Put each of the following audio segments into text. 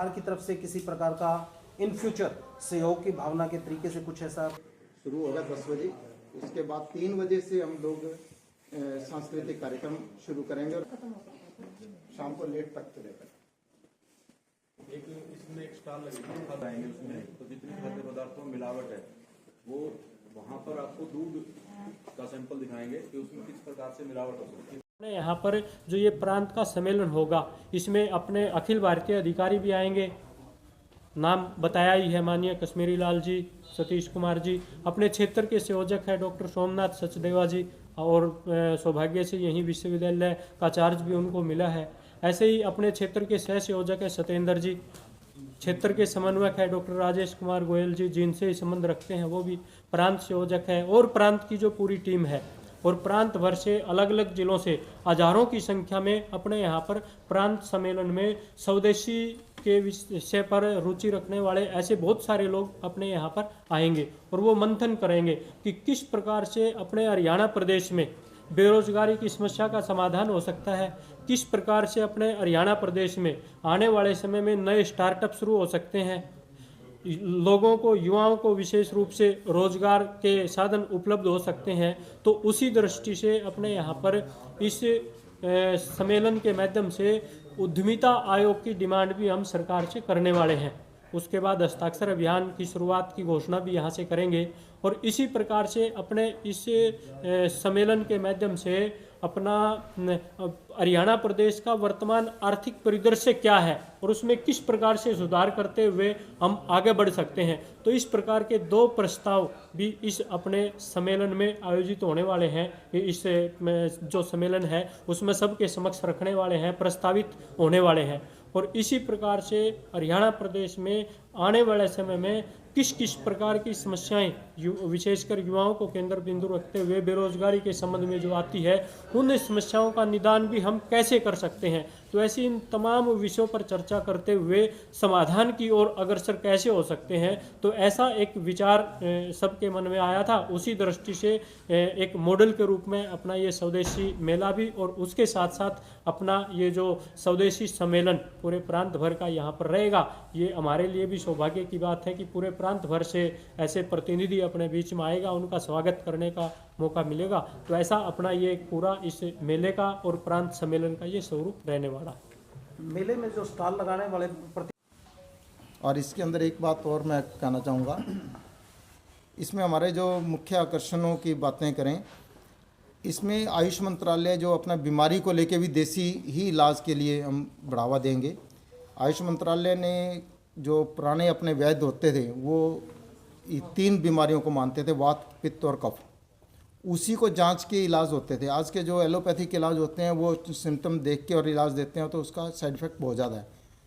सरकार की तरफ से किसी प्रकार का इन फ्यूचर सहयोग की भावना के तरीके से कुछ ऐसा शुरू होगा 10 बजे। उसके बाद 3 बजे से हम लोग सांस्कृतिक कार्यक्रम शुरू करेंगे और शाम को लेट तक चलेगा। एक इसमें एक स्टॉल लगेगी, खाद आएंगे उसमें, तो जितनी खाद्य पदार्थों में मिलावट है वो वहाँ पर आपको दूध का सैंपल दिखाएंगे कि उसमें किस प्रकार से मिलावट हो सकती है। यहाँ पर जो ये प्रांत का सम्मेलन होगा इसमें अपने अखिल भारतीय अधिकारी भी आएंगे, नाम बताया ही है माननीय कश्मीरी लाल जी, सतीश कुमार जी, अपने क्षेत्र के संयोजक है डॉक्टर सोमनाथ सचदेवा जी, और सौभाग्य से यहीं विश्वविद्यालय का चार्ज भी उनको मिला है। ऐसे ही अपने क्षेत्र के सह संयोजक है सत्येंद्र जी, क्षेत्र के समन्वयक है डॉक्टर राजेश कुमार गोयल जी, जिनसे ही संबंध रखते हैं, वो भी प्रांत संयोजक है, और प्रांत की जो पूरी टीम है, और प्रांत भर से अलग अलग जिलों से हजारों की संख्या में अपने यहाँ पर प्रांत सम्मेलन में स्वदेशी के विषय पर रुचि रखने वाले ऐसे बहुत सारे लोग अपने यहाँ पर आएंगे, और वो मंथन करेंगे कि किस प्रकार से अपने हरियाणा प्रदेश में बेरोजगारी की समस्या का समाधान हो सकता है, किस प्रकार से अपने हरियाणा प्रदेश में आने वाले समय में नए स्टार्टअप शुरू हो सकते हैं, लोगों को, युवाओं को विशेष रूप से रोजगार के साधन उपलब्ध हो सकते हैं। तो उसी दृष्टि से अपने यहाँ पर इस सम्मेलन के माध्यम से उद्यमिता आयोग की डिमांड भी हम सरकार से करने वाले हैं। उसके बाद हस्ताक्षर अभियान की शुरुआत की घोषणा भी यहाँ से करेंगे, और इसी प्रकार से अपने इस सम्मेलन के माध्यम से अपना हरियाणा प्रदेश का वर्तमान आर्थिक परिदृश्य क्या है और उसमें किस प्रकार से सुधार करते हुए हम आगे बढ़ सकते हैं। तो इस प्रकार के 2 प्रस्ताव भी इस अपने सम्मेलन में आयोजित होने वाले हैं। इस जो सम्मेलन है उसमें सबके समक्ष रखने वाले हैं, प्रस्तावित होने वाले हैं। और इसी प्रकार से हरियाणा प्रदेश में आने वाले समय में किस किस प्रकार की समस्याएं विशेषकर युवाओं को केंद्र बिंदु रखते हुए बेरोजगारी के संबंध में जो आती है, उन समस्याओं का निदान भी हम कैसे कर सकते हैं। तो ऐसी इन तमाम विषयों पर चर्चा करते हुए समाधान की ओर अग्रसर कैसे हो सकते हैं, तो ऐसा एक विचार सबके मन में आया था। उसी दृष्टि से एक मॉडल के रूप में अपना ये स्वदेशी मेला भी, और उसके साथ साथ अपना ये जो स्वदेशी सम्मेलन पूरे प्रांत भर का यहाँ पर रहेगा। ये हमारे लिए भी सौभाग्य की बात है कि पूरे प्रांत भर से ऐसे प्रतिनिधि अपने बीच में आएगा, उनका स्वागत करने का मौका मिलेगा। तो ऐसा अपना ये पूरा इस मेले का और प्रांत सम्मेलन का ये स्वरूप रहने वाला है। मेले में जो स्टॉल लगाने वाले और इसके अंदर एक बात और मैं कहना चाहूँगा, इसमें हमारे जो मुख्य आकर्षणों की बातें करें, इसमें आयुष मंत्रालय जो अपना बीमारी को लेके भी देसी ही इलाज के लिए हम बढ़ावा देंगे। आयुष मंत्रालय ने जो पुराने अपने वैद्य होते थे वो 3 बीमारियों को मानते थे, वात, पित्त और कफ, उसी को जांच के इलाज होते थे। आज के जो एलोपैथिक इलाज होते हैं वो सिम्टम देख के और इलाज देते हैं, तो उसका साइड इफ़ेक्ट बहुत ज़्यादा है।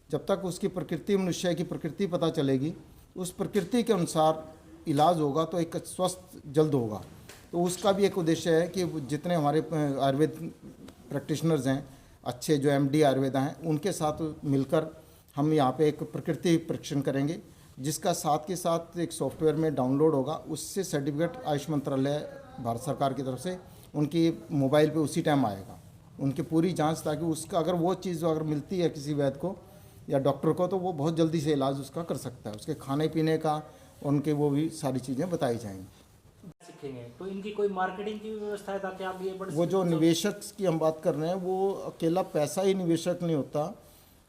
जब तक उसकी प्रकृति, मनुष्य की प्रकृति पता चलेगी, उस प्रकृति के अनुसार इलाज होगा तो एक स्वस्थ जल्द होगा। तो उसका भी एक उद्देश्य है कि जितने हमारे आयुर्वेद प्रैक्टिशनर्स हैं, अच्छे जो MD आयुर्वेदा हैं, उनके साथ मिलकर हम यहाँ पे एक प्रकृति परीक्षण करेंगे, जिसका साथ के साथ एक सॉफ्टवेयर में डाउनलोड होगा। उससे सर्टिफिकेट आयुष मंत्रालय भारत सरकार की तरफ से उनकी मोबाइल पे उसी टाइम आएगा, उनकी पूरी जांच, ताकि उसका अगर वो चीज़ अगर मिलती है किसी वैद्य को या डॉक्टर को, तो वो बहुत जल्दी से इलाज उसका कर सकता है। उसके खाने पीने का, उनके वो भी सारी चीज़ें बताई जाएंगी। सीखेंगे तो इनकी कोई मार्केटिंग की व्यवस्था है ताकि आप ये वो जो निवेशक की हम बात कर रहे हैं, वो अकेला पैसा ही निवेशक नहीं होता,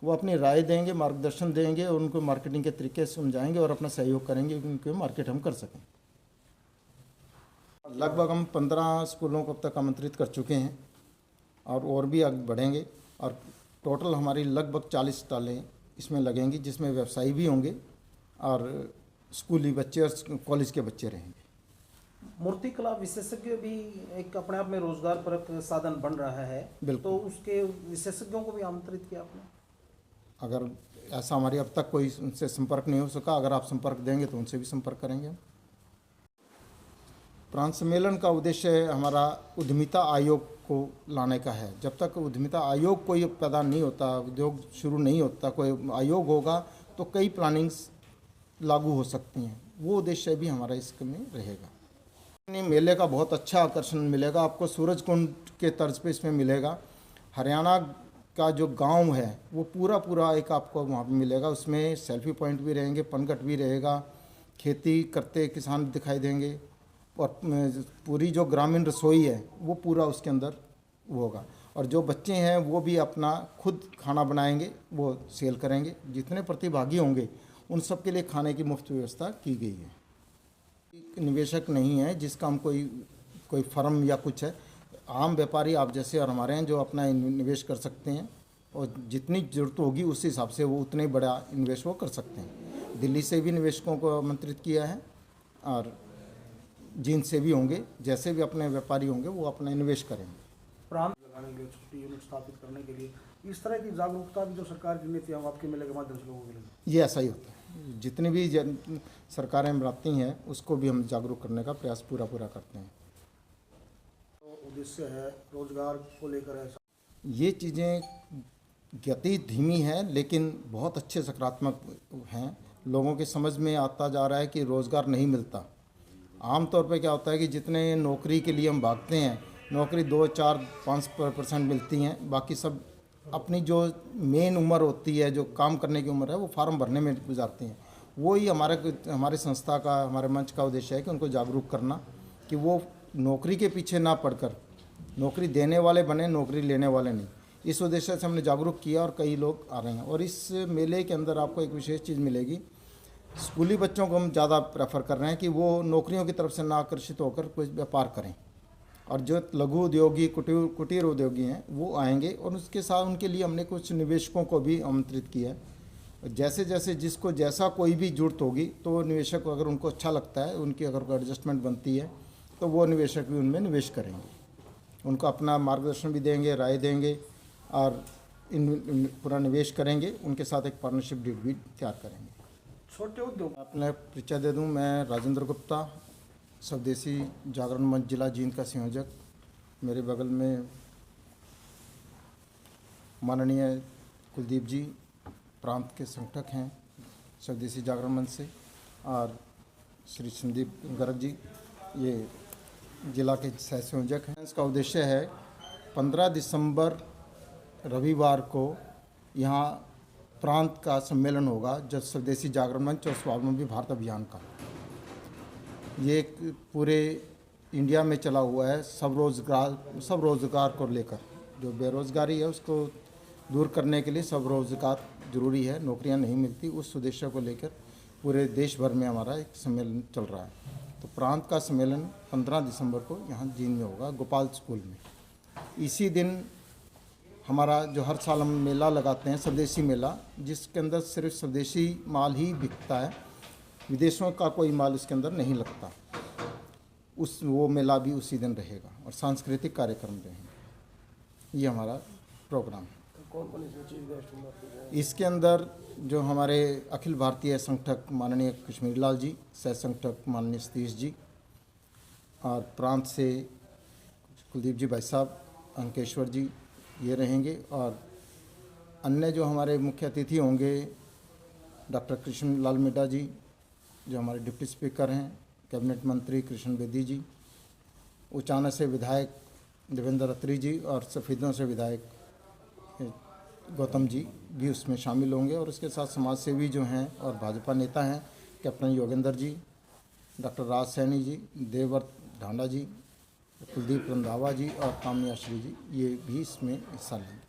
वो अपनी राय देंगे, मार्गदर्शन देंगे, और उनको मार्केटिंग के तरीके समझाएंगे और अपना सहयोग करेंगे उनके मार्केट हम कर सकें। लगभग हम 15 स्कूलों को अब तक आमंत्रित कर चुके हैं और भी आगे बढ़ेंगे, और टोटल हमारी लगभग 40 स्टॉलें इसमें लगेंगी, जिसमें व्यवसायी भी होंगे और स्कूली बच्चे और कॉलेज के बच्चे रहेंगे। मूर्तिकला विशेषज्ञ भी एक अपने आप में रोजगार परक साधन बन रहा है, तो उसके विशेषज्ञों को भी आमंत्रित किया आपने? अगर ऐसा हमारी अब तक कोई उनसे संपर्क नहीं हो सका, अगर आप संपर्क देंगे तो उनसे भी संपर्क करेंगे। प्रांत सम्मेलन का उद्देश्य हमारा उद्यमिता आयोग को लाने का है। जब तक उद्यमिता आयोग कोई पैदा नहीं होता, उद्योग शुरू नहीं होता, कोई आयोग होगा तो कई प्लानिंग्स लागू हो सकती हैं। वो उद्देश्य भी हमारा इसमें रहेगा। मेले का बहुत अच्छा आकर्षण मिलेगा आपको, सूरज कुंड के तर्ज पे इसमें मिलेगा। हरियाणा का जो गांव है वो पूरा एक आपको वहाँ पे मिलेगा। उसमें सेल्फी पॉइंट भी रहेंगे, पनघट भी रहेगा, खेती करते किसान दिखाई देंगे और पूरी जो ग्रामीण रसोई है वो पूरा उसके अंदर वो होगा। और जो बच्चे हैं वो भी अपना खुद खाना बनाएंगे, वो सेल करेंगे। जितने प्रतिभागी होंगे उन सब के लिए खाने की मुफ्त व्यवस्था की गई है। निवेशक नहीं है जिसका हम कोई फर्म या कुछ है, आम व्यापारी आप जैसे और हमारे हैं जो अपना निवेश कर सकते हैं और जितनी ज़रूरत होगी उस हिसाब से वो उतने बड़ा निवेश वो कर सकते हैं। दिल्ली से भी निवेशकों को आमंत्रित किया है और जिन से भी होंगे, जैसे भी अपने व्यापारी होंगे वो अपना निवेश करेंगे। प्रांत लगाने के लिए, छोटी यूनिट स्थापित करने के लिए इस तरह की जागरूकता भी जो सरकार की नीतियाँ आपके मेले के माध्यम से लोगों के लिए, ये ऐसा ही होता है। जितनी भी सरकारें बनाती हैं उसको भी हम जागरूक करने का प्रयास पूरा करते हैं। तो उद्देश्य है रोजगार को लेकर है। ये चीज़ें गति धीमी है लेकिन बहुत अच्छे सकारात्मक हैं। लोगों के समझ में आता जा रहा है कि रोज़गार नहीं मिलता। आम तौर पे क्या होता है कि जितने नौकरी के लिए हम भागते हैं, नौकरी 2, 4, 5% मिलती हैं, बाकी सब अपनी जो मेन उम्र होती है, जो काम करने की उम्र है, वो फार्म भरने में गुजारते हैं। वो ही हमारे संस्था का, हमारे मंच का उद्देश्य है कि उनको जागरूक करना कि वो नौकरी के पीछे ना पड़कर नौकरी देने वाले बने, नौकरी लेने वाले नहीं। इस उद्देश्य से हमने जागरूक किया और कई लोग आ रहे हैं। और इस मेले के अंदर आपको एक विशेष चीज़ मिलेगी, स्कूली बच्चों को हम ज़्यादा प्रेफर कर रहे हैं कि वो नौकरियों की तरफ से ना आकर्षित होकर कुछ व्यापार करें। और जो लघु उद्योगी, कुटीर उद्योगी हैं वो आएंगे और उसके साथ उनके लिए हमने कुछ निवेशकों को भी आमंत्रित किया है। जैसे जैसे जिसको जैसा कोई भी जरूरत होगी तो निवेशक, अगर उनको अच्छा लगता है, उनकी अगर कोई एडजस्टमेंट बनती है तो वो निवेशक भी उनमें निवेश करेंगे। उनको अपना मार्गदर्शन भी देंगे, राय देंगे और पूरा निवेश करेंगे। उनके साथ एक पार्टनरशिप डीड भी तैयार करेंगे। छोटे उद्योग अपने परिचय दे दूं, मैं राजेंद्र गुप्ता, स्वदेशी जागरण मंच जिला जींद का संयोजक। मेरे बगल में माननीय कुलदीप जी प्रांत के संगठक हैं स्वदेशी जागरण मंच से, और श्री संदीप गर्ग जी ये जिला के सह संयोजक हैं। इसका उद्देश्य है 15 दिसंबर रविवार को यहाँ प्रांत का सम्मेलन होगा, जो स्वदेशी जागरण मंच और स्वावलंबी भारत अभियान का। ये एक पूरे इंडिया में चला हुआ है सब रोज़गार को लेकर। जो बेरोज़गारी है उसको दूर करने के लिए सब रोज़गार ज़रूरी है, नौकरियां नहीं मिलती, उस उद्देश्य को लेकर पूरे देश भर में हमारा एक सम्मेलन चल रहा है। तो प्रांत का सम्मेलन 15 दिसंबर को यहाँ जींद में होगा, गोपाल स्कूल में। इसी दिन हमारा जो हर साल हम मेला लगाते हैं, स्वदेशी मेला, जिसके अंदर सिर्फ स्वदेशी माल ही बिकता है, विदेशों का कोई माल उसके अंदर नहीं लगता। वो मेला भी उसी दिन रहेगा और सांस्कृतिक कार्यक्रम रहेंगे। ये हमारा प्रोग्राम है। इसके अंदर जो हमारे अखिल भारतीय संगठक माननीय कश्मीरी लाल जी, सह संगठक माननीय सतीश जी, और प्रांत से कुलदीप जी भाई साहब, अंकेश्वर जी, ये रहेंगे। और अन्य जो हमारे मुख्य अतिथि होंगे, डॉक्टर कृष्ण लाल मिड्डा जी जो हमारे डिप्टी स्पीकर हैं, कैबिनेट मंत्री कृष्ण बेदी जी, उचाना से विधायक देवेंद्र अत्री जी, और सफेदों से विधायक गौतम जी भी उसमें शामिल होंगे। और उसके साथ समाज सेवी जो हैं और भाजपा नेता हैं, कैप्टन योगेंद्र जी, डॉक्टर राज सैनी जी, देवव्रत ढांडा जी, कुलदीप रंधावा जी और कामनी आश्री जी, ये भी इसमें हिस्सा लेंगे।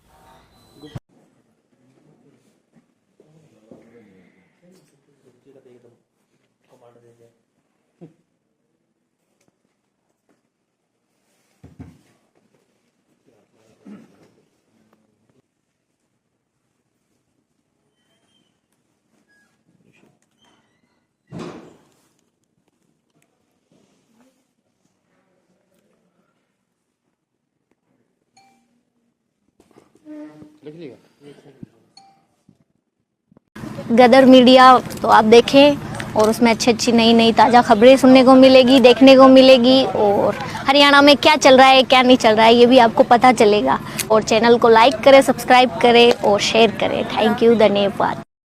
गदर मीडिया तो आप देखें और उसमें अच्छी अच्छी नई नई ताज़ा खबरें सुनने को मिलेगी, देखने को मिलेगी। और हरियाणा में क्या चल रहा है, क्या नहीं चल रहा है, ये भी आपको पता चलेगा। और चैनल को लाइक करें, सब्सक्राइब करें और शेयर करें। थैंक यू, धन्यवाद।